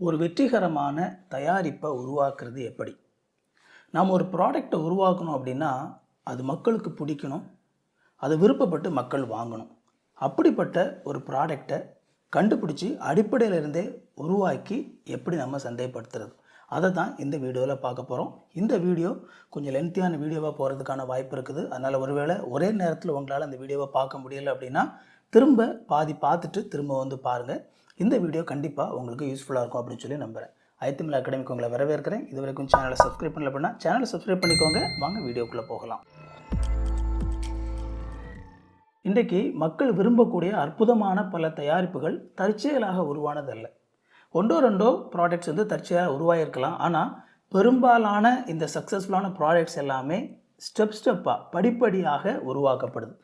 ஒரு வெற்றிகரமான தயாரிப்பை உருவாக்குறது எப்படி? நாம் ஒரு ப்ராடக்டை உருவாக்கணும் அப்படின்னா அது மக்களுக்கு பிடிக்கணும், அது விருப்பப்பட்டு மக்கள் வாங்கணும். அப்படிப்பட்ட ஒரு ப்ராடக்டை கண்டுபிடிச்சி அடிப்படையிலிருந்தே உருவாக்கி எப்படி நம்ம சந்தைப்படுத்துறது, அதை தான் இந்த வீடியோவில் பார்க்க போகிறோம். இந்த வீடியோ கொஞ்சம் லென்த்தியான வீடியோவாக போகிறதுக்கான வாய்ப்பு இருக்குது. அதனால் ஒருவேளை ஒரே நேரத்தில் உங்களால் அந்த வீடியோவை பார்க்க முடியலை அப்படின்னா திரும்ப பாதி பார்த்துட்டு திரும்ப வந்து பாருங்கள். இந்த வீடியோ கண்டிப்பாக உங்களுக்கு யூஸ்ஃபுல்லாக இருக்கும் அப்படின்னு சொல்லி நம்புகிறேன். ஐத்தமிழ் அகாடமிக்கு உங்களை வரவேற்கிறேன். இது வரைக்கும் சேனலை சப்ஸ்கிரைப் பண்ணல அப்படின்னா சேனலை சப்ஸ்கிரைப் பண்ணிக்கோங்க. வாங்க வீடியோக்குள்ளே போகலாம். இன்றைக்கு மக்கள் விரும்பக்கூடிய அற்புதமான பல தயாரிப்புகள் தற்செயலாக உருவானதல்ல. ஒன்றோ ரெண்டோ ப்ராடக்ட்ஸ் வந்து தற்செயலாக உருவாகிருக்கலாம். ஆனால் பெரும்பாலான இந்த சக்ஸஸ்ஃபுல்லான ப்ராடக்ட்ஸ் எல்லாமே ஸ்டெப்பாக படிப்படியாக உருவாக்கப்படுது.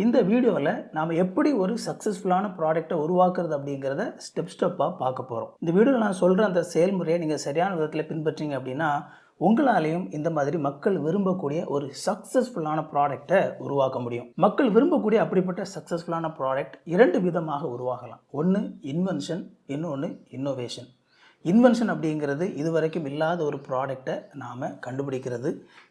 இந்த வீடியோவில் நாம் எப்படி ஒரு சக்ஸஸ்ஃபுல்லான ப்ராடக்டை உருவாக்குறது அப்படிங்கிறத ஸ்டெப்பாக பார்க்க போகிறோம். இந்த வீடியோவில் நான் சொல்கிற அந்த செயல்முறையை நீங்கள் சரியான விதத்தில் பின்பற்றிங்க அப்படின்னா உங்களாலேயும் இந்த மாதிரி மக்கள் விரும்பக்கூடிய ஒரு சக்ஸஸ்ஃபுல்லான ப்ராடக்டை உருவாக்க முடியும். மக்கள் விரும்பக்கூடிய அப்படிப்பட்ட சக்ஸஸ்ஃபுல்லான ப்ராடக்ட் இரண்டு விதமாக உருவாகலாம். ஒன்று இன்வென்ஷன், இன்னொன்று இன்னோவேஷன். இன்வென்ஷன் அப்படிங்கிறது இதுவரைக்கும் இல்லாத ஒரு ப்ராடக்டை நாம் கண்டுபிடிக்கிறது.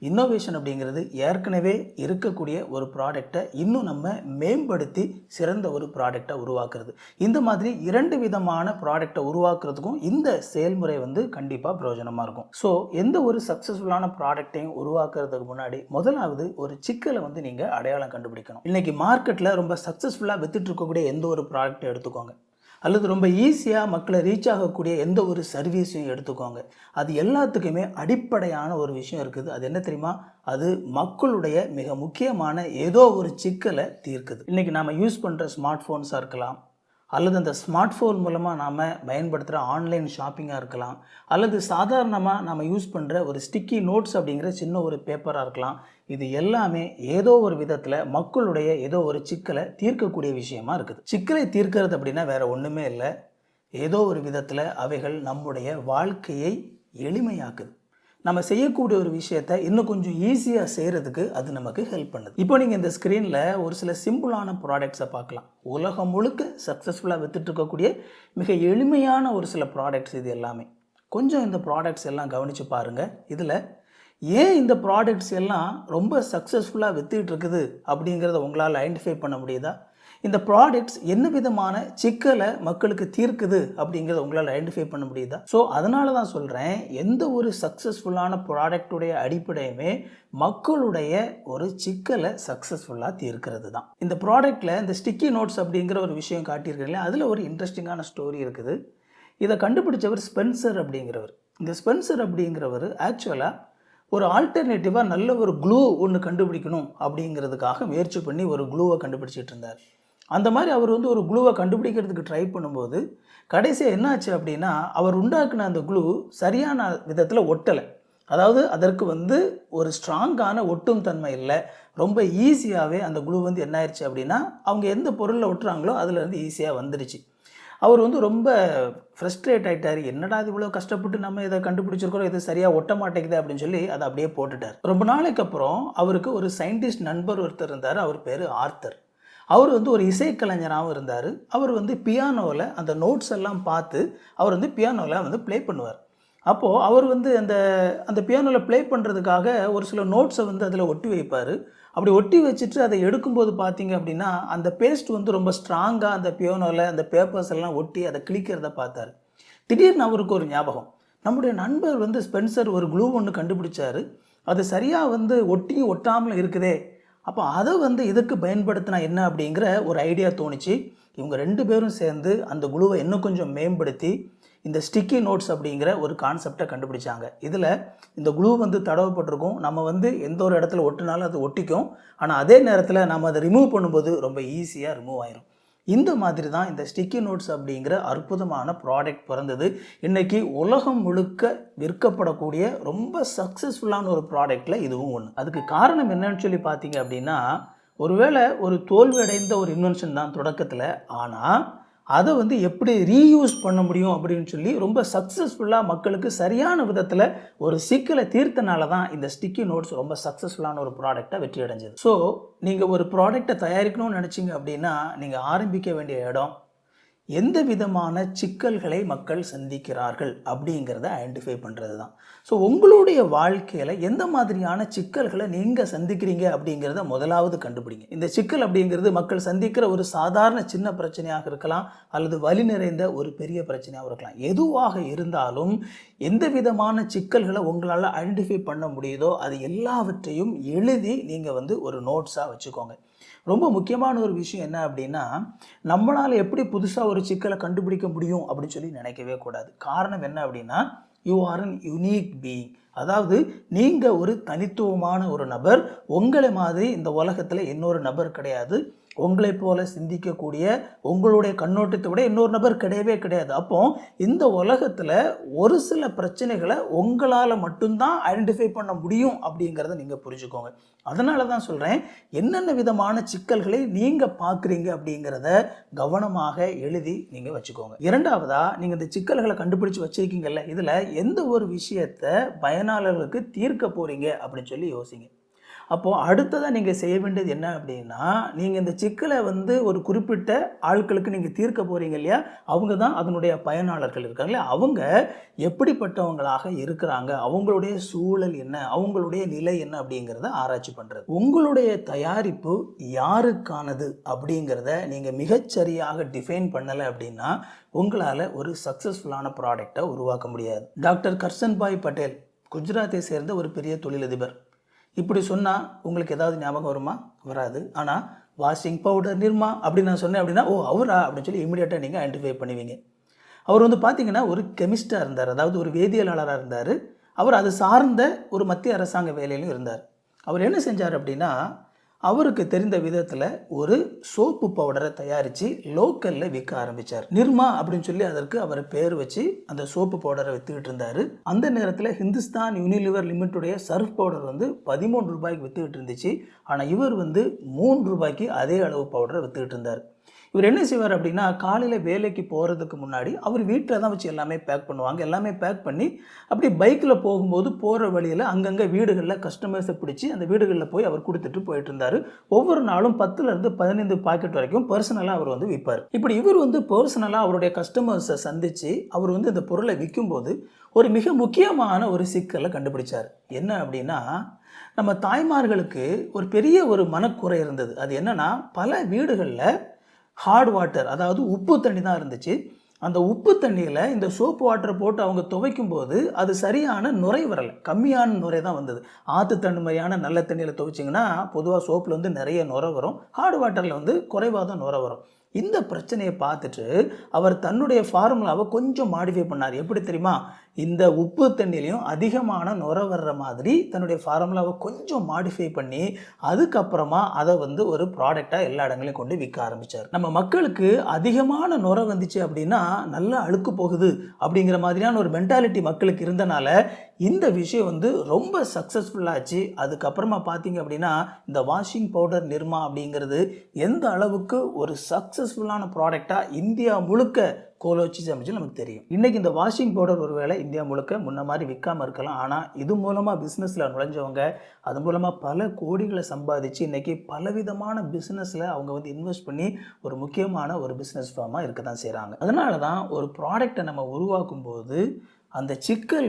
இன்னோவேஷன் அப்படிங்கிறது ஏற்கனவே இருக்கக்கூடிய ஒரு ப்ராடக்டை இன்னும் நம்ம மேம்படுத்தி சிறந்த ஒரு ப்ராடக்டை உருவாக்குறது. இந்த மாதிரி இரண்டு விதமான ப்ராடக்டை உருவாக்குறதுக்கும் இந்த செயல்முறை வந்து கண்டிப்பாக பிரயோஜனமாக இருக்கும். ஸோ எந்த ஒரு சக்ஸஸ்ஃபுல்லான ப்ராடக்டையும் உருவாக்குறதுக்கு முன்னாடி முதலாவது ஒரு சிக்கலை வந்து நீங்கள் அடையாளம் கண்டுபிடிக்கணும். இன்றைக்கி மார்க்கெட்டில் ரொம்ப சக்ஸஸ்ஃபுல்லாக வித்துட்டு இருக்கக்கூடிய எந்த ஒரு ப்ராடக்டை எடுத்துக்கோங்க, அல்லது ரொம்ப ஈஸியாக மக்களை ரீச் ஆகக்கூடிய எந்த ஒரு சர்வீஸையும் எடுத்துக்கோங்க. அது எல்லாத்துக்குமே அடிப்படையான ஒரு விஷயம் இருக்குது. அது என்ன தெரியுமா? அது மக்களுடைய மிக முக்கியமான ஏதோ ஒரு சிக்கலை தீர்க்குது. இன்றைக்கி நாம் யூஸ் பண்ணுற ஸ்மார்ட் ஃபோன்ஸாக இருக்கலாம், அல்லது அந்த ஸ்மார்ட் ஃபோன் மூலமாக நாம் பயன்படுத்துகிற ஆன்லைன் ஷாப்பிங்காக இருக்கலாம், அல்லது சாதாரணமாக நம்ம யூஸ் பண்ணுற ஒரு ஸ்டிக்கி நோட்ஸ் அப்படிங்கிற சின்ன ஒரு பேப்பராக இருக்கலாம். இது எல்லாமே ஏதோ ஒரு விதத்தில் மக்களுடைய ஏதோ ஒரு சிக்கலை தீர்க்கக்கூடிய விஷயமா இருக்குது. சிக்கலை தீர்க்கிறது அப்படின்னா வேறு ஒன்றுமே இல்லை, ஏதோ ஒரு விதத்தில் அவைகள் நம்முடைய வாழ்க்கையை எளிமையாக்குது. நம்ம செய்யக்கூடிய ஒரு விஷயத்தை இன்னும் கொஞ்சம் ஈஸியாக செய்கிறதுக்கு அது நமக்கு ஹெல்ப் பண்ணுது. இப்போ நீங்கள் இந்த ஸ்க்ரீனில் ஒரு சில சிம்பிளான ப்ராடக்ட்ஸை பார்க்கலாம். உலகம் முழுக்க சக்ஸஸ்ஃபுல்லாக வித்துட்டு இருக்கக்கூடிய மிக எளிமையான ஒரு சில ப்ராடக்ட்ஸ் இது எல்லாமே. கொஞ்சம் இந்த ப்ராடக்ட்ஸ் எல்லாம் கவனித்து பாருங்கள். இதில் ஏன் இந்த ப்ராடக்ட்ஸ் எல்லாம் ரொம்ப சக்ஸஸ்ஃபுல்லாக வித்துட்டு இருக்குது அப்படிங்கிறத உங்களால் ஐடென்டிஃபை பண்ண முடியுதா? இந்த ப்ராடக்ட்ஸ் என்ன விதமான சிக்கலை மக்களுக்கு தீர்க்குது அப்படிங்கிறத உங்களால் ஐடென்டிஃபை பண்ண முடியுதா? ஸோ அதனால தான் சொல்கிறேன், எந்த ஒரு சக்ஸஸ்ஃபுல்லான ப்ராடக்டுடைய அடிப்படையுமே மக்களுடைய ஒரு சிக்கலை சக்ஸஸ்ஃபுல்லாக தீர்க்கிறது தான். இந்த ப்ராடக்டில் இந்த ஸ்டிக்கி நோட்ஸ் அப்படிங்கிற ஒரு விஷயம் காட்டியிருக்கிறீங்களே, அதில் ஒரு இன்ட்ரெஸ்டிங்கான ஸ்டோரி இருக்குது. இதை கண்டுபிடிச்சவர் ஸ்பென்சர் அப்படிங்கிறவர். இந்த ஸ்பென்சர் அப்படிங்கிறவர் ஆக்சுவலாக ஒரு ஆல்டர்னேட்டிவாக நல்ல ஒரு க்ளூ ஒன்று கண்டுபிடிக்கணும் அப்படிங்கிறதுக்காக முயற்சி பண்ணி ஒரு க்ளூவை கண்டுபிடிச்சிட்டு இருந்தார். அந்த மாதிரி அவர் வந்து ஒரு க்ளூவை கண்டுபிடிக்கிறதுக்கு ட்ரை பண்ணும்போது கடைசியாக என்னாச்சு அப்படின்னா, அவர் உண்டாக்குன அந்த க்ளூ சரியான விதத்தில் ஒட்டலை. அதாவது அதற்கு வந்து ஒரு ஸ்ட்ராங்கான ஒட்டும் தன்மை இல்லை. ரொம்ப ஈஸியாகவே அந்த க்ளூ வந்து என்ன ஆயிடுச்சு அப்படின்னா, அவங்க எந்த பொருளில் ஒட்டுறாங்களோ அதுலேருந்து ஈஸியாக வந்துடுச்சு. அவர் வந்து ரொம்ப ஃப்ரஸ்ட்ரேட் ஆகிட்டார். என்னடா இது இவ்வளோ கஷ்டப்பட்டு நம்ம இதை கண்டுபிடிச்சிருக்கிறோம், இது சரியாக ஒட்ட மாட்டேங்குது அப்படின்னு சொல்லி அதை அப்படியே போட்டுட்டார். ரொம்ப நாளைக்கு அப்புறம் அவருக்கு ஒரு சயின்டிஸ்ட் நண்பர் ஒருத்தர் இருந்தார். அவர் பேர் ஆர்த்தர். அவர் வந்து ஒரு இசைக்கலைஞராகவும் இருந்தார். அவர் வந்து பியானோவில் அந்த நோட்ஸ் எல்லாம் பார்த்து அவர் வந்து பியானோவில் வந்து ப்ளே பண்ணுவார். அப்போது அவர் வந்து அந்த பியானோவில் ப்ளே பண்ணுறதுக்காக ஒரு சில நோட்ஸை வந்து அதில் ஒட்டி வைப்பார். அப்படி ஒட்டி வச்சுட்டு அதை எடுக்கும்போது பார்த்தீங்க அப்படின்னா அந்த பேஸ்ட் வந்து ரொம்ப ஸ்ட்ராங்காக அந்த பியானோவில் அந்த பேப்பர்ஸ் எல்லாம் ஒட்டி அதை கிளிக்கிறத பார்த்தார். திடீர்னு அவருக்கு ஒரு ஞாபகம், நம்முடைய நண்பர் வந்து ஸ்பென்சர் ஒரு க்ளூ ஒன்று கண்டுபிடிச்சார், அது சரியாக வந்து ஒட்டியும் ஒட்டாமலும் இருக்குதே, அப்போ அதை வந்து இதுக்கு பயன்படுத்தினா என்ன அப்படிங்கிற ஒரு ஐடியா தோணிச்சு. இவங்க ரெண்டு பேரும் சேர்ந்து அந்த க்ளூவை இன்னும் கொஞ்சம் மேம்படுத்தி இந்த ஸ்டிக்கி நோட்ஸ் அப்படிங்கிற ஒரு கான்செப்டை கண்டுபிடிச்சாங்க. இதில் இந்த க்ளூ வந்து தடவப்பட்டிருக்கும், நம்ம வந்து எந்த ஒரு இடத்துல ஒட்டினாலும் அது ஒட்டிக்கும். ஆனால் அதே நேரத்தில் நம்ம அதை ரிமூவ் பண்ணும்போது ரொம்ப ஈஸியாக ரிமூவ் ஆயிரும். இந்த மாதிரி தான் இந்த ஸ்டிக்கி நோட்ஸ் அப்படிங்கிற அற்புதமான ப்ராடக்ட் பிறந்தது. இன்றைக்கி உலகம் முழுக்க விற்கப்படக்கூடிய ரொம்ப சக்ஸஸ்ஃபுல்லான ஒரு ப்ராடக்டில் இதுவும் ஒன்று. அதுக்கு காரணம் என்னன்னு சொல்லி பார்த்தீங்க அப்படின்னா, ஒருவேளை ஒரு தோல்வி அடைந்த ஒரு இன்வென்ஷன் தான் தொடக்கத்தில், ஆனால் அதை வந்து எப்படி ரீயூஸ் பண்ண முடியும் அப்படின்னு சொல்லி ரொம்ப சக்ஸஸ்ஃபுல்லாக மக்களுக்கு சரியான விதத்தில் ஒரு சிக்கலை தீர்த்தனால தான் இந்த ஸ்டிக்கி நோட்ஸ் ரொம்ப சக்ஸஸ்ஃபுல்லான ஒரு ப்ராடக்டை வெற்றி அடைஞ்சது. ஸோ நீங்கள் ஒரு ப்ராடக்டை தயாரிக்கணும்னு நினச்சிங்க அப்படின்னா நீங்கள் ஆரம்பிக்க வேண்டிய இடம் எந்த விதமான சிக்கல்களை மக்கள் சந்திக்கிறார்கள் அப்படிங்கிறத ஐடென்டிஃபை பண்ணுறது தான். ஸோ உங்களுடைய வாழ்க்கையில் எந்த மாதிரியான சிக்கல்களை நீங்கள் சந்திக்கிறீங்க அப்படிங்கிறத முதலாவது கண்டுபிடிங்க. இந்த சிக்கல் அப்படிங்கிறது மக்கள் சந்திக்கிற ஒரு சாதாரண சின்ன பிரச்சனையாக இருக்கலாம், அல்லது வலி நிறைந்த ஒரு பெரிய பிரச்சனையாக இருக்கலாம். எதுவாக இருந்தாலும் எந்த விதமான சிக்கல்களை உங்களால் ஐடென்டிஃபை பண்ண முடியுதோ அது எல்லாவற்றையும் எழுதி நீங்கள் ஒரு நோட்ஸாக வச்சுக்கோங்க. ரொம்ப முக்கியமான ஒரு விஷயம் என்ன அப்படின்னா, நம்மளால் எப்படி புதுசாக ஒரு சிக்கலை கண்டுபிடிக்க முடியும் அப்படின்னு சொல்லி நினைக்கவே கூடாது. காரணம் என்ன அப்படின்னா, you are an unique being. அதாவது நீங்கள் ஒரு தனித்துவமான ஒரு நபர். உங்களை மாதிரி இந்த உலகத்தில் இன்னொரு நபர் கிடையாது. உங்களை போல சிந்திக்கக்கூடிய, உங்களுடைய கண்ணோட்டத்தை விட இன்னொரு நபர் கிடையவே கிடையாது. அப்போ இந்த உலகத்தில் ஒரு சில பிரச்சனைகளை உங்களால் மட்டும்தான் ஐடென்டிஃபை பண்ண முடியும் அப்படிங்கிறத நீங்கள் புரிஞ்சுக்கோங்க. அதனால தான் சொல்கிறேன், என்னென்ன விதமான சிக்கல்களை நீங்கள் பார்க்குறீங்க அப்படிங்கிறத கவனமாக எழுதி நீங்கள் வச்சுக்கோங்க. இரண்டாவதாக, நீங்கள் இந்த சிக்கல்களை கண்டுபிடிச்சி வச்சுருக்கீங்கல்ல, இதில் எந்த ஒரு விஷயத்தை பயனாளர்களுக்கு தீர்க்க போகிறீங்க அப்படின்னு சொல்லி யோசிங்க. அப்போது அடுத்ததாக நீங்கள் செய்ய வேண்டியது என்ன அப்படின்னா, நீங்கள் இந்த சிக்கலை ஒரு குறிப்பிட்ட ஆட்களுக்கு நீங்கள் தீர்க்க போகிறீங்க இல்லையா, அவங்க தான் அதனுடைய பயனாளர்கள் இருக்காங்க இல்லையா, அவங்க எப்படிப்பட்டவங்களாக இருக்கிறாங்க, அவங்களுடைய சூழல் என்ன, அவங்களுடைய நிலை என்ன அப்படிங்கிறத ஆராய்ச்சி பண்ணுறது. உங்களுடைய தயாரிப்பு யாருக்கானது அப்படிங்கிறத நீங்கள் மிகச்சரியாக டிஃபைன் பண்ணலை அப்படின்னா உங்களால் ஒரு சக்ஸஸ்ஃபுல்லான ப்ராடக்டை உருவாக்க முடியாது. டாக்டர் கர்சன்பாய் பட்டேல் குஜராத்தை சேர்ந்த ஒரு பெரிய தொழிலதிபர். இப்படி சொன்னால் உங்களுக்கு ஏதாவது ஞாபகம் வருமா? வராது. ஆனால் வாஷிங் பவுடர் நிர்மா அப்படின்னு நான் சொன்னேன் அப்படின்னா, ஓ அவரா அப்படின்னு சொல்லி இமீடியட்டாக நீங்கள் ஐடென்டிஃபை பண்ணுவீங்க. அவர் பார்த்தீங்கன்னா ஒரு கெமிஸ்டாக இருந்தார், அதாவது ஒரு வேதியியலாளராக இருந்தார். அவர் அது சார்ந்த ஒரு மத்திய அரசாங்க வேலையிலும் இருந்தார். அவர் என்ன செஞ்சார் அப்படின்னா, அவருக்கு தெரிந்த விதத்தில் ஒரு சோப்பு பவுடரை தயாரித்து லோக்கலில் விற்க ஆரம்பித்தார். நிர்மா அப்படின்னு சொல்லி அதற்கு அவர் பேர் வச்சு அந்த சோப்பு பவுடரை விற்றுக்கிட்டு இருந்தார். அந்த நேரத்தில் ஹிந்துஸ்தான் யூனிலிவர் லிமிட்டுடைய சர்ஃப் பவுடர் 13 ரூபாய்க்கு விற்றுக்கிட்டு இருந்துச்சு. ஆனால் இவர் 3 ரூபாய்க்கு அதே அளவு பவுடரை விற்றுக்கிட்டு இருந்தார். இவர் என்ன செய்வார் அப்படின்னா, காலையில் வேலைக்கு போகிறதுக்கு முன்னாடி அவர் வீட்டில் தான் வச்சு எல்லாமே பேக் பண்ணுவாங்க. எல்லாமே பேக் பண்ணி அப்படி பைக்கில் போகும்போது போகிற வழியில் அங்கங்கே வீடுகளில் கஸ்டமர்ஸை பிடிச்சி அந்த வீடுகளில் போய் அவர் கொடுத்துட்டு போயிட்டு இருந்தார். ஒவ்வொரு நாளும் 10லேருந்து 15 பாக்கெட் வரைக்கும் பர்சனலாக அவர் விற்பார். இப்படி இவர் பர்சனலாக அவருடைய கஸ்டமர்ஸை சந்தித்து அவர் இந்த பொருளை விற்கும்போது ஒரு மிக முக்கியமான ஒரு சிக்கலை கண்டுபிடிச்சார். என்ன அப்படின்னா, நம்ம தாய்மார்களுக்கு ஒரு பெரிய ஒரு மனக்குறை இருந்தது. அது என்னென்னா, பல வீடுகளில் ஹார்ட் வாட்டர், அதாவது உப்பு தண்ணி தான் இருந்துச்சு. அந்த உப்பு தண்ணியில் இந்த சோப்பு வாட்டரை போட்டு அவங்க துவைக்கும் போது அது சரியான நுரை வரலை, கம்மியான நுரை தான் வந்தது. ஆற்று தண்ணி மாதிரியான நல்ல தண்ணியில் துவைச்சிங்கன்னா பொதுவாக சோப்பில் நிறைய நுரை வரும், ஹார்ட் வாட்டரில் குறைவாக தான் நுரை வரும். இந்த பிரச்சனையை பார்த்துட்டு அவர் தன்னுடைய ஃபார்முலாவை கொஞ்சம் மாடிஃபை பண்ணார். எப்படி தெரியுமா? இந்த உப்பு தண்ணிலையும் அதிகமான நுரை வர்ற மாதிரி தன்னுடைய ஃபார்முலாவை கொஞ்சம் மாடிஃபை பண்ணி அதுக்கப்புறமா அதை ஒரு ப்ராடக்டாக எல்லா இடங்களையும் கொண்டு விற்க ஆரம்பித்தார். நம்ம மக்களுக்கு அதிகமான நுரை வந்துச்சு அப்படின்னா நல்லா அழுக்கு போகுது அப்படிங்கிற மாதிரியான ஒரு மென்டாலிட்டி மக்களுக்கு இருந்தனால இந்த விஷயம் ரொம்ப சக்ஸஸ்ஃபுல்லாச்சு. அதுக்கப்புறமா பார்த்தீங்க அப்படின்னா இந்த வாஷிங் பவுடர் நிர்மா அப்படிங்கிறது எந்த அளவுக்கு ஒரு சக்ஸஸ்ஃபுல்லான ப்ராடக்டாக இந்தியா முழுக்க கோலோச்சி அப்படின்னு நமக்கு தெரியும். இன்றைக்கி இந்த வாஷிங் பவுடர் ஒருவேளை இந்தியா முழுக்க முன்ன மாதிரி விற்காமல் இருக்கலாம். ஆனால் இது மூலமாக பிஸ்னஸில் நுழைஞ்சவங்க அது மூலமாக பல கோடிகளை சம்பாதிச்சு இன்றைக்கி பலவிதமான பிஸ்னஸில் அவங்க இன்வெஸ்ட் பண்ணி ஒரு முக்கியமான ஒரு பிஸ்னஸ் ஃபார்மாக இருக்க தான் செய்கிறாங்க. அதனால தான் ஒரு ப்ராடக்டை நம்ம உருவாக்கும் போது அந்த சிக்கல்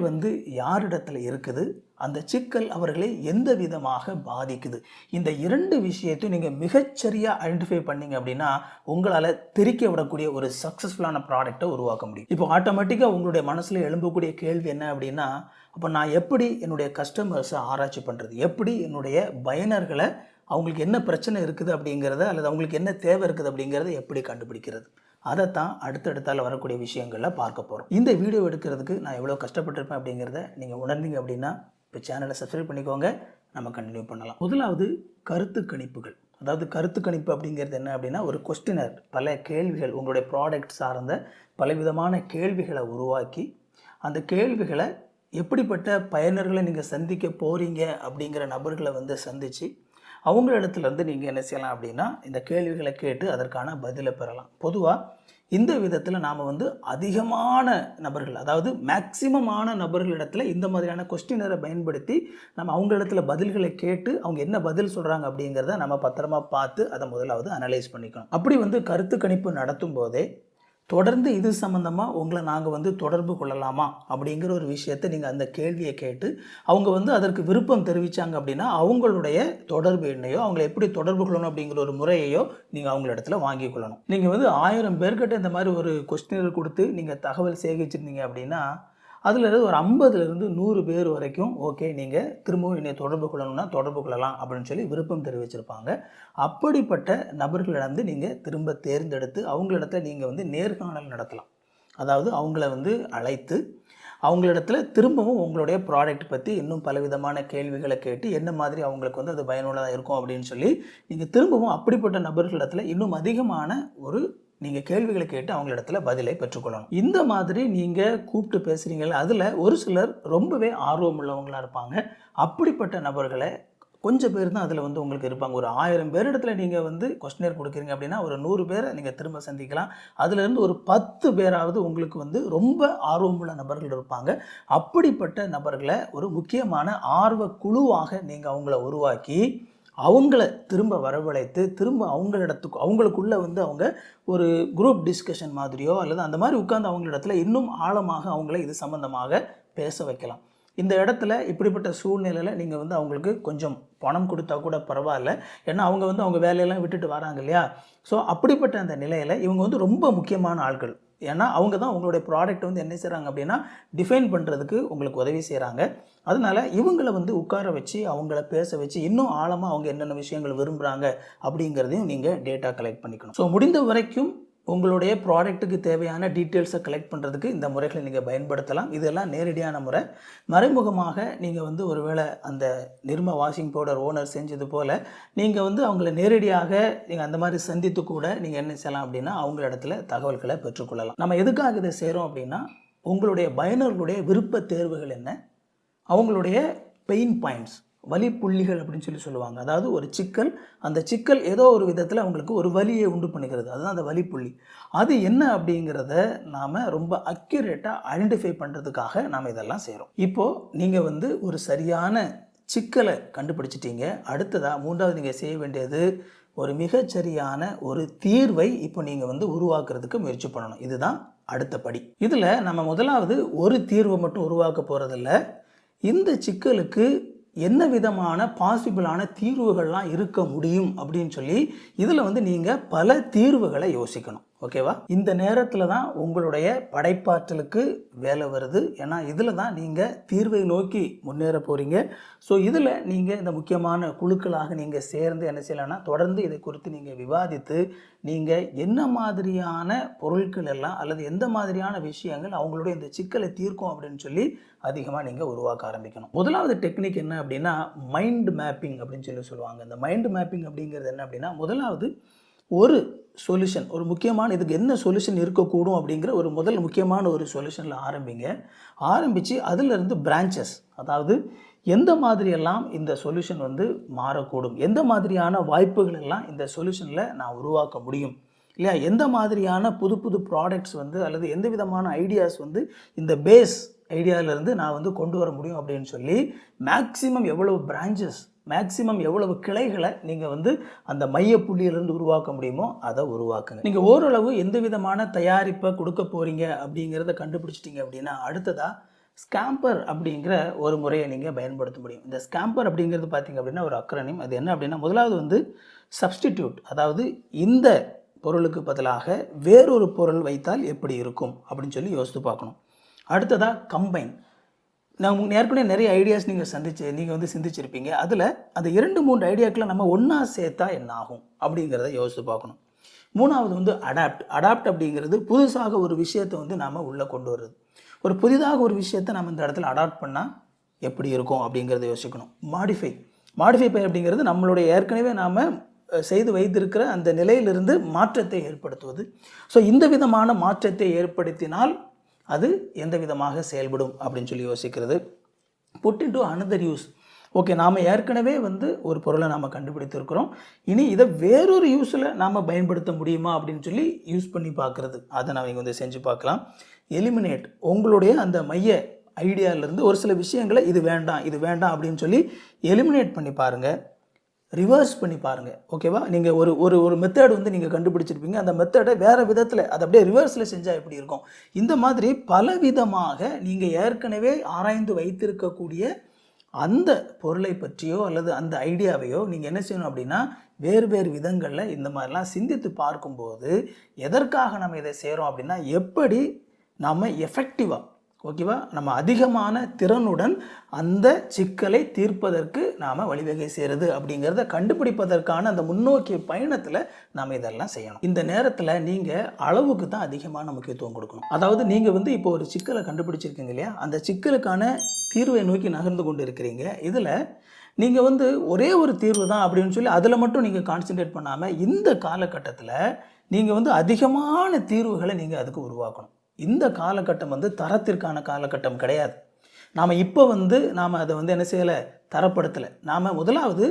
யாரிடத்தில் இருக்குது, அந்த சிக்கல் அவர்களை எந்த விதமாக பாதிக்குது, இந்த 2 விஷயத்தையும் நீங்கள் மிகச்சரியாக ஐடென்டிஃபை பண்ணிங்க அப்படின்னா உங்களால் தெரிக்க விடக்கூடிய ஒரு சக்ஸஸ்ஃபுல்லான ப்ராடக்டை உருவாக்க முடியும். இப்போ ஆட்டோமேட்டிக்காக உங்களுடைய மனசில் எழும்பக்கூடிய கேள்வி என்ன அப்படின்னா, அப்போ நான் எப்படி என்னுடைய கஸ்டமர்ஸை ஆராய்ச்சி பண்ணுறது, எப்படி என்னுடைய பயனர்களை அவங்களுக்கு என்ன பிரச்சனை இருக்குது அப்படிங்கிறத அல்லது அவங்களுக்கு என்ன தேவை இருக்குது அப்படிங்கிறத எப்படி கண்டுபிடிக்கிறது, அதைத்தான் அடுத்தடுத்தால் வரக்கூடிய விஷயங்களில் பார்க்க போகிறோம். இந்த வீடியோ எடுக்கிறதுக்கு நான் எவ்வளோ கஷ்டப்பட்டிருப்பேன் அப்படிங்கிறத நீங்கள் உணர்ந்தீங்க அப்படின்னா இப்போ சேனலை சப்ஸ்கிரைப் பண்ணிக்கோங்க. நம்ம கண்டினியூ பண்ணலாம். முதலாவது கருத்து கணிப்புகள். அதாவது கருத்து கணிப்பு அப்படிங்கிறது என்ன அப்படின்னா, ஒரு கொஸ்டினர், பல கேள்விகள், உங்களுடைய ப்ராடக்ட் சார்ந்த பலவிதமான கேள்விகளை உருவாக்கி அந்த கேள்விகளை எப்படிப்பட்ட பயனர்களை நீங்கள் சந்திக்க போகிறீங்க அப்படிங்கிற நபர்களை சந்தித்து அவங்களிடத்துலேருந்து நீங்கள் என்ன செய்யலாம் அப்படின்னா இந்த கேள்விகளை கேட்டு அதற்கான பதிலை பெறலாம். பொதுவாக இந்த விதத்தில் நாம் அதிகமான நபர்கள், அதாவது மேக்சிமமான நபர்களிடத்தில் இந்த மாதிரியான கொஸ்டினரை பயன்படுத்தி நம்ம அவங்களிடத்தில் பதில்களை கேட்டு அவங்க என்ன பதில் சொல்கிறாங்க அப்படிங்கிறத நம்ம பத்திரமா பார்த்து அதை முதலாவது அனலைஸ் பண்ணிக்கணும். அப்படி கருத்து கணிப்பு நடத்தும் போதே தொடர்ந்து இது சம்மந்தமாக உங்களை நாங்கள் வந்து தொடர்பு கொள்ளலாமா அப்படிங்கிற ஒரு விஷயத்தை நீங்கள் அந்த கேள்வியை கேட்டு அவங்க வந்து அதற்கு விருப்பம் தெரிவித்தாங்க அப்படின்னா அவங்களுடைய தொடர்பு எண்ணையோ அவங்களை எப்படி தொடர்பு கொள்ளணும் அப்படிங்கிற ஒரு முறையையோ நீங்கள் அவங்கள இடத்துல வாங்கி கொள்ளணும். நீங்கள் வந்து 1000 பேர்கிட்ட இந்த மாதிரி ஒரு கொஸ்டினர் கொடுத்து நீங்கள் தகவல் சேகரிச்சிருந்தீங்க அப்படின்னா அதில் ஒரு 50லேருந்து 100 பேர் வரைக்கும் ஓகே நீங்கள் திரும்பவும் என்னை தொடர்பு கொள்ளணும்னா தொடர்பு கொள்ளலாம் அப்படின்னு சொல்லி விருப்பம் தெரிவிச்சிருப்பாங்க. அப்படிப்பட்ட நபர்களிடந்து நீங்கள் திரும்ப தேர்ந்தெடுத்து அவங்களிடத்துல நீங்கள் வந்து நேர்காணல் நடத்தலாம். அதாவது அவங்கள வந்து அழைத்து அவங்களிடத்துல திரும்பவும் உங்களுடைய ப்ராடக்ட் பற்றி இன்னும் பலவிதமான கேள்விகளை கேட்டு என்ன மாதிரி அவங்களுக்கு வந்து அது பயனுள்ளதாக இருக்கும் அப்படின்னு சொல்லி நீங்கள் திரும்பவும் அப்படிப்பட்ட நபர்களிடத்துல இன்னும் அதிகமான ஒரு நீங்கள் கேள்விகளை கேட்டு அவங்களிடத்துல பதிலை பெற்றுக்கொள்ளணும். இந்த மாதிரி நீங்கள் கூப்பிட்டு பேசுகிறீங்கள அதில் ஒரு சிலர் ரொம்பவே ஆர்வம் உள்ளவங்களாக இருப்பாங்க. அப்படிப்பட்ட நபர்களை கொஞ்சம் பேர் தான் அதில் வந்து உங்களுக்கு இருப்பாங்க. ஒரு 1000 பேரிடத்துல நீங்கள் வந்து கொஸ்டினர் கொடுக்குறீங்க அப்படின்னா ஒரு 100 பேரை நீங்கள் திரும்ப சந்திக்கலாம். அதுலேருந்து ஒரு 10 பேராவது உங்களுக்கு வந்து ரொம்ப ஆர்வமுள்ள நபர்கள் இருப்பாங்க. அப்படிப்பட்ட நபர்களை ஒரு முக்கியமான ஆர்வ குழுவாக நீங்கள் அவங்கள உருவாக்கி அவங்கள திரும்ப வரவழைத்து திரும்ப அவங்களுக்குள்ளே வந்து அவங்க ஒரு குரூப் டிஸ்கஷன் மாதிரியோ அல்லது அந்த மாதிரி உட்கார்ந்து அவங்களிடத்துல இன்னும் ஆழமாக அவங்கள இது சம்பந்தமாக பேச வைக்கலாம். இந்த இடத்துல இப்படிப்பட்ட சூழ்நிலையில் நீங்கள் வந்து அவங்களுக்கு கொஞ்சம் பணம் கொடுத்தா கூட பரவாயில்ல. ஏன்னா அவங்க வந்து அவங்க வேலையெல்லாம் விட்டுட்டு வராங்க இல்லையா. ஸோ அப்படிப்பட்ட அந்த நிலையில் இவங்க வந்து ரொம்ப முக்கியமான ஆட்கள். ஏன்னா அவங்க தான் உங்களுடைய ப்ராடக்ட் வந்து என்ன செய்கிறாங்க அப்படின்னா டிஃபைன் பண்ணுறதுக்கு உங்களுக்கு உதவி செய்கிறாங்க. அதனால் இவங்களை வந்து உட்கார வச்சு அவங்கள பேச வச்சு இன்னும் ஆழமாக அவங்க என்னென்ன விஷயங்கள் விரும்புகிறாங்க அப்படிங்கிறதையும் நீங்கள் டேட்டா கலெக்ட் பண்ணிக்கணும். ஸோ முடிந்த வரைக்கும் உங்களுடைய ப்ராடக்ட்டுக்கு தேவையான டீட்டெயில்ஸை கலெக்ட் பண்ணுறதுக்கு இந்த முறைகளை நீங்கள் பயன்படுத்தலாம். இதெல்லாம் நேரடியான முறை. மறைமுகமாக நீங்கள் வந்து ஒருவேளை அந்த நிர்மா வாஷிங் பவுடர் ஓனர் செஞ்சது போல் நீங்கள் வந்து அவங்கள நேரடியாக நீங்கள் அந்த மாதிரி சந்தித்து கூட நீங்கள் என்ன செய்யலாம் அப்படின்னா அவங்கள இடத்துல தகவல்களை பெற்றுக்கொள்ளலாம். நம்ம எதுக்காக இதை செய்கிறோம் அப்படின்னா உங்களுடைய பயனர்களுடைய விருப்ப தேர்வுகள் என்ன, அவங்களுடைய பெயின் பாயிண்ட்ஸ் வலிப்புள்ளிகள் அப்படின்னு சொல்லுவாங்க. அதாவது ஒரு சிக்கல், அந்த சிக்கல் ஏதோ ஒரு விதத்தில் அவங்களுக்கு ஒரு வலியை உண்டு பண்ணுகிறது, அதுதான் அந்த வலிப்புள்ளி. அது என்ன அப்படிங்கிறத நாம் ரொம்ப அக்யூரேட்டாக ஐடென்டிஃபை பண்ணுறதுக்காக நாம் இதெல்லாம் செய்கிறோம். இப்போது நீங்கள் வந்து ஒரு சரியான சிக்கலை கண்டுபிடிச்சிட்டீங்க. அடுத்ததாக மூன்றாவது நீங்கள் செய்ய வேண்டியது ஒரு மிகச்சரியான ஒரு தீர்வை இப்போ நீங்கள் வந்து உருவாக்குறதுக்கு முயற்சி பண்ணணும். இதுதான் அடுத்த படி. இதில் நம்ம முதலாவது ஒரு தீர்வை மட்டும் உருவாக்க போகிறதில்ல, இந்த சிக்கலுக்கு என்ன விதமான பாசிபிளான தீர்வுகள்லாம் இருக்க முடியும் அப்படின்னு சொல்லி இதில் வந்து நீங்கள் பல தீர்வுகளை யோசிக்கணும். ஓகேவா? இந்த நேரத்தில் தான் உங்களுடைய படைப்பாற்றலுக்கு வேலை வருது. ஏன்னா இதில் தான் நீங்கள் தீர்வை நோக்கி முன்னேற போகிறீங்க. ஸோ இதில் நீங்கள் இந்த முக்கியமான குழுக்களாக நீங்கள் சேர்ந்து என்ன செய்யலாம்னா தொடர்ந்து இதை குறித்து நீங்கள் விவாதித்து நீங்கள் என்ன மாதிரியான பொருட்கள் எல்லாம் அல்லது எந்த மாதிரியான விஷயங்கள் அவங்களுடைய இந்த சிக்கலை தீர்க்கும் அப்படின்னு சொல்லி அதிகமாக நீங்கள் உருவாக்க ஆரம்பிக்கணும். முதலாவது டெக்னிக் என்ன அப்படின்னா மைண்ட் மேப்பிங் அப்படின்னு சொல்லுவாங்க. இந்த மைண்ட் மேப்பிங் அப்படிங்கிறது என்ன அப்படின்னா முதலாவது ஒரு சொல்யூஷன், ஒரு முக்கியமான இதுக்கு என்ன சொல்யூஷன் இருக்கக்கூடும் அப்படிங்கிற ஒரு முக்கியமான ஒரு சொல்யூஷனில் ஆரம்பித்து அதிலிருந்து பிரான்ச்சஸ், அதாவது எந்த மாதிரியெல்லாம் இந்த சொல்யூஷன் வந்து மாறக்கூடும், எந்த மாதிரியான வாய்ப்புகள் எல்லாம் இந்த சொல்யூஷனில் நான் உருவாக்க முடியும் இல்லையா, எந்த மாதிரியான புது புது ப்ராடக்ட்ஸ் வந்து அல்லது எந்த விதமான ஐடியாஸ் வந்து இந்த பேஸ் ஐடியாவிலேருந்து நான் வந்து கொண்டு வர முடியும் அப்படின்னு சொல்லி மேக்ஸிமம் எவ்வளவு பிரான்ச்சஸ், மேக்ஸிமம் எவ்வளவு கிளைகளை நீங்கள் வந்து அந்த மையப்புள்ளியிலிருந்து உருவாக்க முடியுமோ அதை உருவாக்குங்க. நீங்கள் ஓரளவு எந்த விதமான தயாரிப்பை கொடுக்க போகிறீங்க அப்படிங்கிறத கண்டுபிடிச்சிட்டிங்க அப்படின்னா அடுத்ததாக ஸ்கேம்பர் அப்படிங்கிற ஒரு முறையை நீங்கள் பயன்படுத்த முடியும். இந்த ஸ்கேம்பர் அப்படிங்கிறது பார்த்திங்க அப்படின்னா ஒரு அக்ரோனிம். அது என்ன அப்படின்னா முதலாவது வந்து சப்ஸ்டிடியூட், அதாவது இந்த பொருளுக்கு பதிலாக வேறொரு பொருள் வைத்தால் எப்படி இருக்கும் அப்படின்னு சொல்லி யோசித்து பார்க்கணும். அடுத்ததாக கம்பைன். நான் ஏற்கனவே நிறைய ஐடியாஸ் நீங்கள் வந்து சிந்திச்சிருப்பீங்க. அதில் அந்த 2-3 ஐடியாக்களை நம்ம ஒன்றா சேர்த்தா என்ன ஆகும் அப்படிங்கிறத யோசித்து பார்க்கணும். மூணாவது வந்து அடாப்ட் அப்படிங்கிறது புதுசாக ஒரு விஷயத்தை வந்து நாம் உள்ளே கொண்டு வருது. ஒரு புதிதாக ஒரு விஷயத்தை நம்ம இந்த இடத்துல அடாப்ட் பண்ணால் எப்படி இருக்கும் அப்படிங்கிறத யோசிக்கணும். மாடிஃபை அப்படிங்கிறது நம்மளுடைய ஏற்கனவே நாம் செய்து வைத்திருக்கிற அந்த நிலையிலிருந்து மாற்றத்தை ஏற்படுத்துவது. ஸோ இந்த விதமான மாற்றத்தை ஏற்படுத்தினால் அது எந்த விதமாக செயல்படும் அப்படின்னு சொல்லி யோசிக்கிறது. Put into another use. Okay, நாம் ஏற்கனவே வந்து ஒரு பொருளை நாம் கண்டுபிடித்திருக்கிறோம், இனி இதை வேறொரு யூஸில் நாம் பயன்படுத்த முடியுமா அப்படின்னு சொல்லி யூஸ் பண்ணி பார்க்குறது, அதை நாம் இங்கே வந்து செஞ்சு பார்க்கலாம். எலிமினேட், உங்களுடைய அந்த மைய ஐடியாவிலேருந்து ஒரு சில விஷயங்களை இது வேண்டாம் அப்படின்னு சொல்லி எலிமினேட் பண்ணி பாருங்கள். ரிவர்ஸ் பண்ணி பாருங்கள். ஓகேவா? நீங்கள் ஒரு ஒரு ஒரு மெத்தட் வந்து நீங்கள் கண்டுபிடிச்சிருப்பீங்க. அந்த மெத்தடை வேறு விதத்தில் அதை அப்படியே ரிவர்ஸில் செஞ்சால் எப்படி இருக்கும்? இந்த மாதிரி பலவிதமாக நீங்கள் ஏற்கனவே ஆராய்ந்து வைத்திருக்கக்கூடிய அந்த பொருளை பற்றியோ அல்லது அந்த ஐடியாவையோ நீங்கள் என்ன செய்யணும் அப்படின்னா, வேறு வேறு விதங்களில் இந்த மாதிரிலாம் சிந்தித்து பார்க்கும்போது, எதற்காக நம்ம இதை செய்கிறோம் அப்படின்னா, எப்படி நாம் எஃபெக்டிவாக, ஓகேவா, நம்ம அதிகமான திறனுடன் அந்த சிக்கலை தீர்ப்பதற்கு நாம் வழிவகை செய்கிறது அப்படிங்கிறத கண்டுபிடிப்பதற்கான அந்த முன்னோக்கிய பயணத்தில் நாம் இதெல்லாம் செய்யணும். இந்த நேரத்தில் நீங்கள் அளவுக்கு தான் அதிகமான முக்கியத்துவம் கொடுக்கணும். அதாவது நீங்கள் வந்து இப்போ ஒரு சிக்கலை கண்டுபிடிச்சிருக்கீங்க இல்லையா, அந்த சிக்கலுக்கான தீர்வை நோக்கி நகர்ந்து கொண்டு இருக்கிறீங்க. இதில் நீங்கள் வந்து ஒரே ஒரு தீர்வு தான் அப்படின்னு சொல்லி அதில் மட்டும் நீங்கள் கான்சென்ட்ரேட் பண்ணாமல், இந்த காலகட்டத்தில் நீங்கள் வந்து அதிகமான தீர்வுகளை நீங்கள் அதுக்கு உருவாக்கணும். இந்த காலகட்டம் வந்து தரத்திற்கான காலகட்டம் கிடையாது. நாம் இப்போ வந்து நாம் அதை வந்து என்ன செய்யலை, தரப்படுத்தலை. நாம் முதலாவது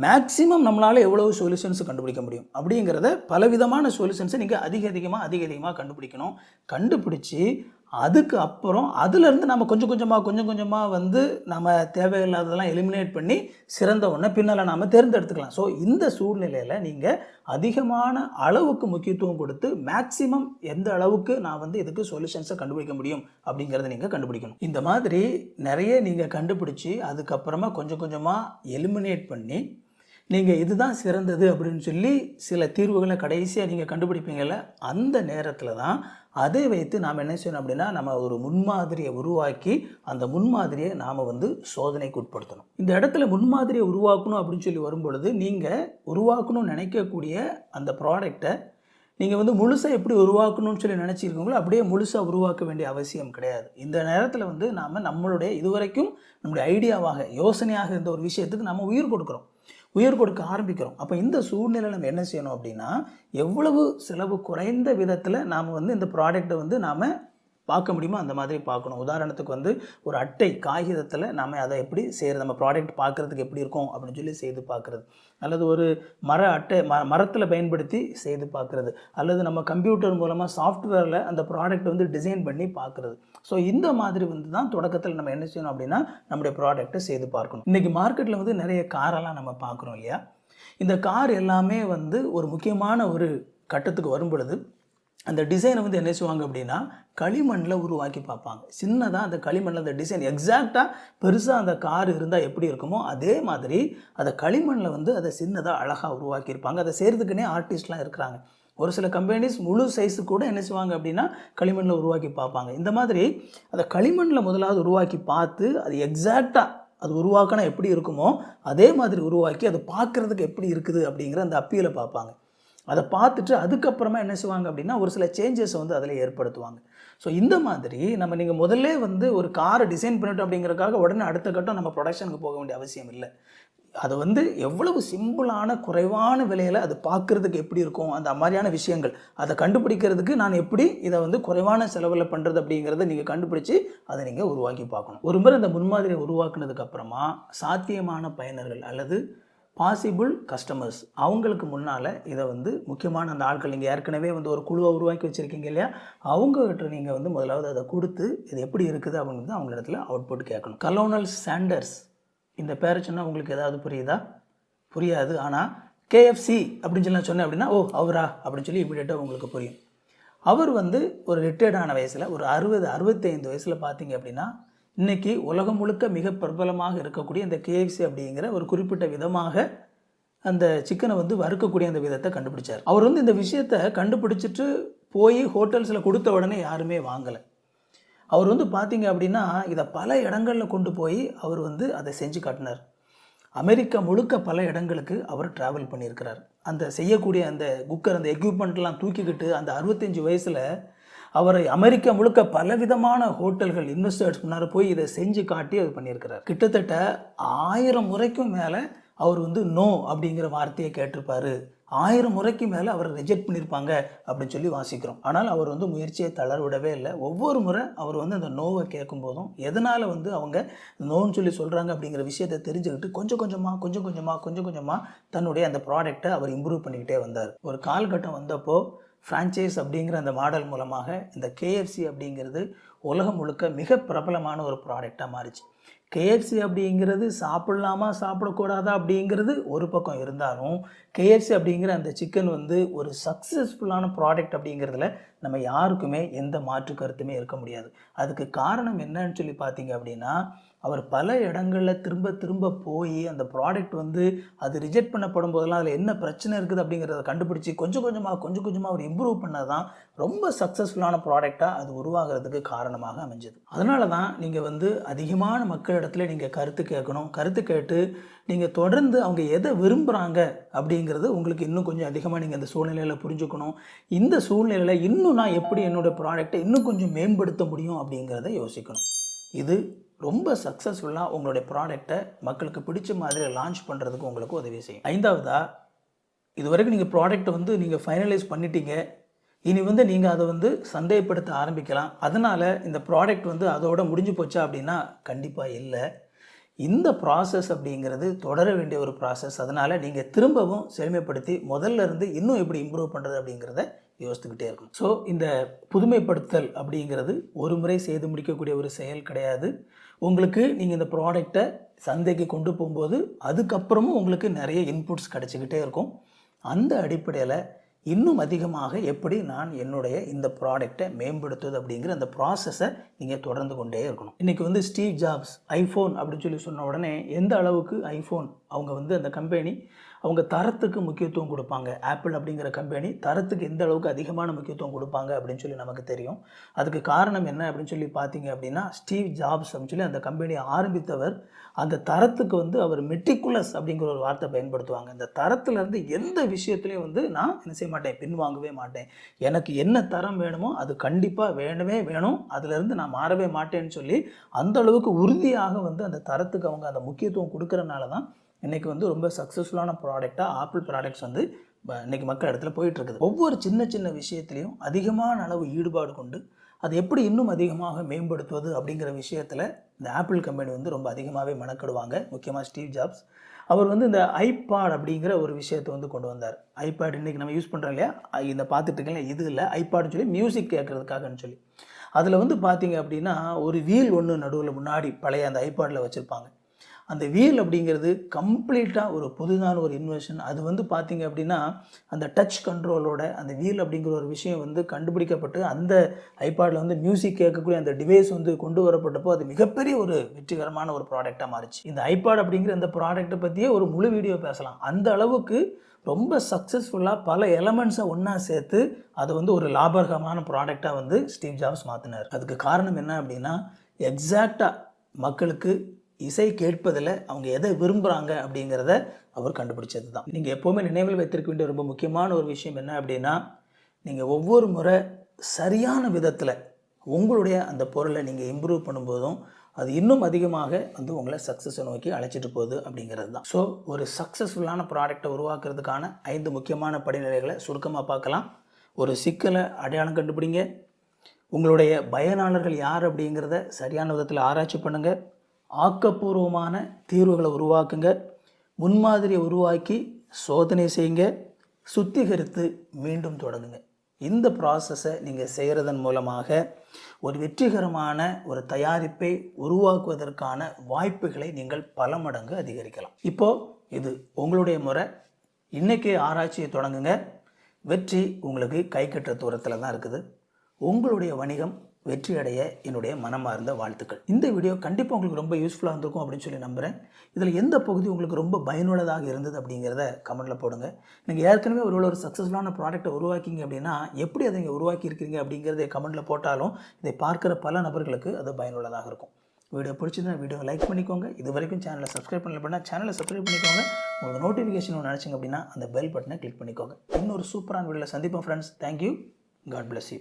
மேக்ஸிமம் நம்மளால் எவ்வளவு சொல்யூஷன்ஸ் கண்டுபிடிக்க முடியும் அப்படிங்கிறத பலவிதமான சொல்யூஷன்ஸை நீங்கள் அதிகமாக கண்டுபிடிக்கணும். கண்டுபிடிச்சி அதுக்கு அப்புறம் அதிலேருந்து நம்ம கொஞ்சம் கொஞ்சமாக வந்து நம்ம தேவையில்லாததெல்லாம் எலிமினேட் பண்ணி சிறந்த ஒன்றை பின்னால் நாம் தேர்ந்தெடுத்துக்கலாம். ஸோ இந்த சூழ்நிலையில் நீங்கள் அதிகமான அளவுக்கு முக்கியத்துவம் கொடுத்து மேக்ஸிமம் எந்த அளவுக்கு நான் வந்து இதுக்கு சொல்யூஷன்ஸை கண்டுபிடிக்க முடியும் அப்படிங்கிறத நீங்கள் கண்டுபிடிக்கணும். இந்த மாதிரி நிறைய நீங்கள் கண்டுபிடிச்சி அதுக்கப்புறமா கொஞ்சம் கொஞ்சமாக எலிமினேட் பண்ணி நீங்கள் இதுதான் சிறந்தது அப்படின்னு சொல்லி சில தீர்வுகளை கடைசியாக நீங்கள் கண்டுபிடிப்பீங்கள்ல, அந்த நேரத்தில் தான் அதை வைத்து நாம் என்ன செய்யணும் அப்படின்னா, நம்ம ஒரு முன்மாதிரியை உருவாக்கி அந்த முன்மாதிரியை நாம் வந்து சோதனைக்கு உட்படுத்தணும். இந்த இடத்துல முன்மாதிரியை உருவாக்கணும் அப்படின்னு சொல்லி வரும்பொழுது, நீங்கள் உருவாக்கணும்னு நினைக்கக்கூடிய அந்த ப்ராடக்டை நீங்கள் வந்து முழுசாக எப்படி உருவாக்கணும்னு சொல்லி நினச்சிருக்கீங்களோ அப்படியே முழுசாக உருவாக்க வேண்டிய அவசியம் கிடையாது. இந்த நேரத்தில் வந்து நாம் நம்மளுடைய இதுவரைக்கும் நம்முடைய ஐடியாவாக யோசனையாக இருந்த ஒரு விஷயத்துக்கு நம்ம உயிர் கொடுக்க ஆரம்பிக்கிறோம். அப்போ இந்த சூழ்நிலை நம்ம என்ன செய்யணும் அப்படின்னா, எவ்வளவு செலவு குறைந்த விதத்தில் நாம் வந்து இந்த ப்ராடக்டை வந்து நாம் பார்க்க முடியுமோ அந்த மாதிரி பார்க்கணும். உதாரணத்துக்கு வந்து ஒரு அட்டை காகிதத்தில் நாம் அதை எப்படி செய்கிறது, நம்ம ப்ராடக்ட் பார்க்குறதுக்கு எப்படி இருக்கும் அப்படின்னு சொல்லி செய்து பார்க்குறது, அல்லது ஒரு மரத்தில் பயன்படுத்தி செய்து பார்க்குறது, அல்லது நம்ம கம்ப்யூட்டர் மூலமாக சாஃப்ட்வேரில் அந்த ப்ராடக்ட் வந்து டிசைன் பண்ணி பார்க்குறது. ஸோ இந்த மாதிரி வந்து தான் தொடக்கத்தில் நம்ம என்ன செய்யணும் அப்படின்னா, நம்முடைய ப்ராடக்ட்டை செய்து பார்க்கணும். இன்றைக்கி மார்க்கெட்டில் வந்து நிறைய காரெல்லாம் நம்ம பார்க்குறோம் இல்லையா. இந்த கார் எல்லாமே வந்து ஒரு முக்கியமான ஒரு கட்டத்துக்கு வரும் பொழுது அந்த டிசைனை வந்து என்ன செய்வாங்க அப்படின்னா, களிமண்ணில் உருவாக்கி பார்ப்பாங்க. சின்னதாக அந்த களிமண்ணில் அந்த டிசைன் எக்ஸாக்டாக பெருசாக அந்த கார் இருந்தால் எப்படி இருக்குமோ அதே மாதிரி அதை களிமண்ணில் வந்து அதை சின்னதாக அழகாக உருவாக்கியிருப்பாங்க. அதை செய்கிறதுக்குன்னே ஆர்டிஸ்ட்லாம் இருக்கிறாங்க. ஒரு சில கம்பெனிஸ் முழு சைஸு கூட என்ன செய்வாங்க அப்படின்னா களிமண்ணில் உருவாக்கி பார்ப்பாங்க. இந்த மாதிரி அதை களிமண்ணில் முதலாவது உருவாக்கி பார்த்து அது எக்ஸாக்டாக அது உருவாக்கினா எப்படி இருக்குமோ அதே மாதிரி உருவாக்கி அது பார்க்குறதுக்கு எப்படி இருக்குது அப்படிங்கிற அந்த அப்பீலை பார்ப்பாங்க. அதை பார்த்துட்டு அதுக்கப்புறமா என்ன செய்வாங்க அப்படின்னா ஒரு சில சேஞ்சஸை வந்து அதில் ஏற்படுத்துவாங்க. ஸோ இந்த மாதிரி நீங்கள் முதல்ல வந்து ஒரு காரை டிசைன் பண்ணிட்டோம் அப்படிங்கிறதுக்காக உடனே அடுத்த கட்டம் நம்ம ப்ரொடக்ஷனுக்கு போக வேண்டிய அவசியம் இல்லை. அதை வந்து எவ்வளவு சிம்பிளான குறைவான விலையில் அது பார்க்குறதுக்கு எப்படி இருக்கும் அந்த மாதிரியான விஷயங்கள் அதை கண்டுபிடிக்கிறதுக்கு நான் எப்படி இதை வந்து குறைவான செலவில் பண்ணுறது அப்படிங்கிறத நீங்கள் கண்டுபிடிச்சி அதை நீங்கள் உருவாக்கி பார்க்கணும். ஒரு முறை அந்த முன்மாதிரியை உருவாக்குனதுக்கப்புறமா சாத்தியமான பயனர்கள் அல்லது பாசிபிள் கஸ்டமர்ஸ் அவங்களுக்கு முன்னால் இதை வந்து முக்கியமான அந்த ஆட்கள் நீங்கள் ஏற்கனவே வந்து ஒரு குழுவை உருவாக்கி வச்சுருக்கீங்க இல்லையா, அவங்ககிட்ட நீங்கள் வந்து முதலாவது அதை கொடுத்து இது எப்படி இருக்குது அப்படிங்கிறது அவங்க இடத்துல அவுட்புட் கேட்கணும். கலோனல் சாண்டர்ஸ் இந்த பேரை சொன்னால் உங்களுக்கு ஏதாவது புரியுதா? புரியாது. ஆனால் KFC அப்படின்னு சொல்லி நான் சொன்னேன் அப்படின்னா ஓ அவரா அப்படின்னு சொல்லி இமீடியட்டாக உங்களுக்கு புரியும். அவர் வந்து ஒரு ரிட்டையர்டான வயசில் ஒரு 65 வயசில் பார்த்தீங்க அப்படின்னா இன்றைக்கி உலகம் முழுக்க மிக பிரபலமாக இருக்கக்கூடிய இந்த KFC அப்படிங்கிற ஒரு குறிப்பிட்ட விதமாக அந்த சிக்கனை வந்து வறுக்கக்கூடிய அந்த விதத்தை கண்டுபிடிச்சார். அவர் வந்து இந்த விஷயத்தை கண்டுபிடிச்சிட்டு போய் ஹோட்டல்ஸில் கொடுத்த உடனே யாருமே வாங்கலை. அவர் வந்து பார்த்தீங்க அப்படின்னா இதை பல இடங்களில் கொண்டு போய் அவர் வந்து அதை செஞ்சு காட்டினார். அமெரிக்கா முழுக்க பல இடங்களுக்கு அவர் ட்ராவல் பண்ணியிருக்கிறார். அந்த செய்யக்கூடிய அந்த குக்கர் அந்த எக்யூப்மெண்ட்லாம் தூக்கிக்கிட்டு அந்த 65 வயசில் அவர் அமெரிக்கா முழுக்க பலவிதமான ஹோட்டல்கள் இன்வெஸ்டர்ஸ் முன்னாடி போய் இதை செஞ்சு காட்டி அது பண்ணியிருக்கிறார். கிட்டத்தட்ட 1000 முறைக்கும் மேலே அவர் வந்து நோ அப்படிங்கிற வார்த்தையை கேட்டிருப்பார். 1000 முறைக்கு மேலே அவர் ரிஜெக்ட் பண்ணியிருப்பாங்க அப்படின்னு சொல்லி வாசிக்கிறோம். ஆனால் அவர் வந்து முயற்சியை தளர்விடவே இல்லை. ஒவ்வொரு முறை அவர் வந்து அந்த நோவை கேட்கும்போதும் எதனால் வந்து அவங்க நோன்னு சொல்லி சொல்கிறாங்க அப்படிங்கிற விஷயத்தை தெரிஞ்சுக்கிட்டு கொஞ்சம் கொஞ்சமாக தன்னுடைய அந்த ப்ராடக்டை அவர் இம்ப்ரூவ் பண்ணிக்கிட்டே வந்தார். ஒரு காலகட்டம் வந்தப்போ ஃப்ரான்ச்சைஸ் அப்படிங்கிற அந்த மாடல் மூலமாக இந்த KFC அப்படிங்கிறது உலகம் முழுக்க மிக பிரபலமான ஒரு ப்ராடக்டாக மாறிச்சு. KFC அப்படிங்கிறது சாப்பிடலாமா சாப்பிடக்கூடாதா அப்படிங்கிறது ஒரு பக்கம் இருந்தாலும், KFC அப்படிங்கிற அந்த சிக்கன் வந்து ஒரு சக்ஸஸ்ஃபுல்லான ப்ராடக்ட் அப்படிங்கிறதுல நம்ம யாருக்குமே எந்த மாற்று கருத்துமே இருக்க முடியாது. அதுக்கு காரணம் என்னன்னு சொல்லி பார்த்தீங்க அப்படின்னா, அவர் பல இடங்களில் திரும்ப திரும்ப போய் அந்த ப்ராடக்ட் வந்து அது ரிஜெக்ட் பண்ணப்படும் போதெல்லாம் அதில் என்ன பிரச்சனை இருக்குது அப்படிங்கிறத கண்டுபிடிச்சி கொஞ்சம் கொஞ்சமாக அவர் இம்ப்ரூவ் பண்ணது தான் ரொம்ப சக்ஸஸ்ஃபுல்லான ப்ராடக்டாக அது உருவாகிறதுக்கு காரணமாக அமைஞ்சது. அதனால தான் நீங்கள் வந்து அதிகமான மக்களிடத்துல நீங்கள் கருத்து கேட்கணும். கருத்து கேட்டு நீங்கள் தொடர்ந்து அவங்க எதை விரும்புகிறாங்க அப்படிங்கிறது உங்களுக்கு இன்னும் கொஞ்சம் அதிகமாக நீங்கள் இந்த சூழ்நிலையில் புரிஞ்சுக்கணும். இந்த சூழ்நிலையில் இன்னும் நான் எப்படி என்னோடய ப்ராடக்டை இன்னும் கொஞ்சம் மேம்படுத்த முடியும் அப்படிங்கிறத யோசிக்கணும். இது ரொம்ப சக்ஸஸ்ஃபுல்லாக உங்களுடைய ப்ராடக்டை மக்களுக்கு பிடிச்ச மாதிரி லான்ச் பண்ணுறதுக்கு உங்களுக்கு உதவி செய்யும். 5வதா, இது வரைக்கும் நீங்கள் ப்ராடக்ட்டை வந்து நீங்கள் ஃபைனலைஸ் பண்ணிட்டீங்க. இனி வந்து நீங்கள் அதை வந்து சந்தைப்படுத்த ஆரம்பிக்கலாம். அதனால் இந்த ப்ராடக்ட் வந்து அதோட முடிஞ்சு போச்சா அப்படின்னா கண்டிப்பாக இல்லை. இந்த ப்ராசஸ் அப்படிங்கிறது தொடர வேண்டிய ஒரு ப்ராசஸ். அதனால் நீங்கள் திரும்பவும் செழுமைப்படுத்தி முதல்ல இருந்து இன்னும் எப்படி இம்ப்ரூவ் பண்ணுறது அப்படிங்கிறத யோசித்துக்கிட்டே இருக்கணும். ஸோ இந்த புதுமைப்படுத்தல் அப்படிங்கிறது ஒரு முறை செய்து முடிக்கக்கூடிய ஒரு செயல் கிடையாது. உங்களுக்கு நீங்கள் இந்த ப்ராடக்டை சந்தைக்கு கொண்டு போகும்போது அதுக்கப்புறமும் உங்களுக்கு நிறைய இன்புட்ஸ் கிடச்சிக்கிட்டே இருக்கும். அந்த அடிப்படையில் இன்னும் அதிகமாக எப்படி நான் என்னுடைய இந்த ப்ராடக்டை மேம்படுத்துவது அப்படிங்கிற அந்த ப்ராசஸை நீங்கள் தொடர்ந்து கொண்டே இருக்கணும். இன்றைக்கி வந்து ஸ்டீவ் ஜாப்ஸ் ஐஃபோன் அப்படின்னு சொல்லி சொன்ன உடனே எந்த அளவுக்கு ஐஃபோன் அவங்க வந்து அந்த கம்பெனி அவங்க தரத்துக்கு முக்கியத்துவம் கொடுப்பாங்க. ஆப்பிள் அப்படிங்கிற கம்பெனி தரத்துக்கு எந்த அளவுக்கு அதிகமான முக்கியத்துவம் கொடுப்பாங்க அப்படின்னு சொல்லி நமக்கு தெரியும். அதுக்கு காரணம் என்ன அப்படின்னு சொல்லி பார்த்தீங்க அப்படின்னா, ஸ்டீவ் ஜாப்ஸ் அப்படின்னு சொல்லி அந்த கம்பெனியை ஆரம்பித்தவர் அந்த தரத்துக்கு வந்து அவர் மெட்டிகுலஸ் அப்படிங்கிற ஒரு வார்த்தை பயன்படுத்துவாங்க. அந்த தரத்துலேருந்து எந்த விஷயத்துலையும் வந்து நான் என்ன செய்ய மாட்டேன், பின்வாங்கவே மாட்டேன். எனக்கு என்ன தரம் வேணுமோ அது கண்டிப்பாக வேணும், அதுலேருந்து நான் மாறவே மாட்டேன்னு சொல்லி அந்த அளவுக்கு உறுதியாக வந்து அந்த தரத்துக்கு அவங்க அந்த முக்கியத்துவம் கொடுக்கறனால தான் இன்றைக்கி வந்து ரொம்ப சக்ஸஸ்ஃபுல்லான ப்ராடக்டாக ஆப்பிள் ப்ராடக்ட்ஸ் வந்து இன்றைக்கி மக்கள் இடத்துல போயிட்டுருக்குது. ஒவ்வொரு சின்ன சின்ன விஷயத்துலையும் அதிகமான அளவு ஈடுபாடு கொண்டு அதை எப்படி இன்னும் அதிகமாக மேம்படுத்துவது அப்படிங்கிற விஷயத்தில் இந்த ஆப்பிள் கம்பெனி வந்து ரொம்ப அதிகமாகவே மெனக்கெடுவாங்க. முக்கியமாக ஸ்டீவ் ஜாப்ஸ் அவர் வந்து இந்த ஐபாட் அப்படிங்கிற ஒரு விஷயத்தை வந்து கொண்டு வந்தார். ஐபாட் இன்றைக்கி நம்ம யூஸ் பண்ணுறோம் இல்லையா, இந்த பார்த்துட்டு இருக்கீங்களா, இது இல்லை ஐபாட்னு சொல்லி மியூசிக் கேட்குறதுக்காகன்னு சொல்லி அதில் வந்து பார்த்தீங்க அப்படின்னா ஒரு வீல் ஒன்று நடுவில் முன்னாடி பழைய அந்த ஐபாடில் வச்சுருப்பாங்க. அந்த வீல் அப்படிங்கிறது கம்ப்ளீட்டாக ஒரு புதுதான ஒரு இன்வென்ஷன். அது வந்து பார்த்திங்க அப்படின்னா அந்த டச் கண்ட்ரோலோட அந்த வீல் அப்படிங்கிற ஒரு விஷயம் வந்து கண்டுபிடிக்கப்பட்டு அந்த ஐபாடில் வந்து மியூசிக் கேட்கக்கூடிய அந்த டிவைஸ் வந்து கொண்டு வரப்பட்டப்போ அது மிகப்பெரிய ஒரு வெற்றிகரமான ஒரு ப்ராடக்டாக மாறிச்சு. இந்த ஐபாட் அப்படிங்கிற அந்த ப்ராடக்ட்டை பற்றியே ஒரு முழு வீடியோ பேசலாம். அந்த அளவுக்கு ரொம்ப சக்ஸஸ்ஃபுல்லாக பல எலமெண்ட்ஸை ஒன்றா சேர்த்து அதை வந்து ஒரு லாபகரமான ப்ராடக்டாக வந்து ஸ்டீவ் ஜாப்ஸ் மாற்றினார். அதுக்கு காரணம் என்ன அப்படின்னா, எக்ஸாக்டாக மக்களுக்கு இசை கேட்பதில் அவங்க எதை விரும்புகிறாங்க அப்படிங்கிறத அவர் கண்டுபிடிச்சது தான். நீங்கள் எப்போவுமே நினைவில் வைத்திருக்க வேண்டிய ரொம்ப முக்கியமான ஒரு விஷயம் என்ன அப்படின்னா, நீங்கள் ஒவ்வொரு முறை சரியான விதத்தில் உங்களுடைய அந்த பொருளை நீங்கள் இம்ப்ரூவ் பண்ணும்போதும் அது இன்னும் அதிகமாக வந்து உங்களை சக்ஸஸை நோக்கி அழைச்சிட்டு போகுது அப்படிங்கிறது தான். ஸோ ஒரு சக்ஸஸ்ஃபுல்லான ப்ராடக்டை உருவாக்குறதுக்கான 5 முக்கியமான படிநிலைகளை சுருக்கமாக பார்க்கலாம். ஒரு சிக்கலை அடையாளம் கண்டுபிடிங்க, உங்களுடைய பயனாளர்கள் யார் அப்படிங்கிறத சரியான விதத்தில் ஆராய்ச்சி பண்ணுங்கள், ஆக்கப்பூர்வமான தீர்வுகளை உருவாக்குங்க, முன்மாதிரியை உருவாக்கி சோதனை செய்யுங்க, சுத்திகரித்து மீண்டும் தொடங்குங்க. இந்த ப்ராசஸை நீங்கள் செய்கிறதன் மூலமாக ஒரு வெற்றிகரமான ஒரு தயாரிப்பை உருவாக்குவதற்கான வாய்ப்புகளை நீங்கள் பல மடங்கு அதிகரிக்கலாம். இப்போது இது உங்களுடைய முறை. இன்றைக்கே ஆராய்ச்சியை தொடங்குங்க. வெற்றி உங்களுக்கு கை கட்டுற தூரத்தில் தான் இருக்குது. உங்களுடைய வணிகம் வெற்றி அடைய என்னுடைய மனமார்ந்த வாழ்த்துக்கள். இந்த வீடியோ கண்டிப்பாக உங்களுக்கு ரொம்ப யூஸ்ஃபுல்லாக இருந்திருக்கும் அப்படின்னு சொல்லி நம்புகிறேன். இதில் எந்த பகுதி உங்களுக்கு ரொம்ப பயனுள்ளதாக இருந்தது அப்படிங்கிறத கமெண்ட்டில் போடுங்க. நீங்கள் ஏற்கனவே ஒரு சக்ஸஸ்ஃபுல்லான ப்ராடக்ட்டை உருவாக்கிங்க அப்படின்னா எப்படி அதை நீங்கள் உருவாக்கியிருக்கீங்க அப்படிங்கிறத கமெண்ட்டில் போட்டாலும் இதை பார்க்குற பல நபர்களுக்கு அது பயனுள்ளதாக இருக்கும். வீடியோ பிடிச்சிருந்தா வீடியோ லைக் பண்ணிக்கோங்க. இது வரைக்கும் சேனலை சப்ஸ்கிரைப் பண்ணல அப்படின்னா சேனலை சப்ஸ்கிரைப் பண்ணிக்கோங்க. உங்களுக்கு நோட்டிஃபிகேஷன் நினச்சிங்க அப்படின்னா அந்த பெல் பட்டனை கிளிக் பண்ணிக்கோங்க. இன்னொரு சூப்பரான வீடியோவில் சந்திப்போம் friends. Thank you. God bless you.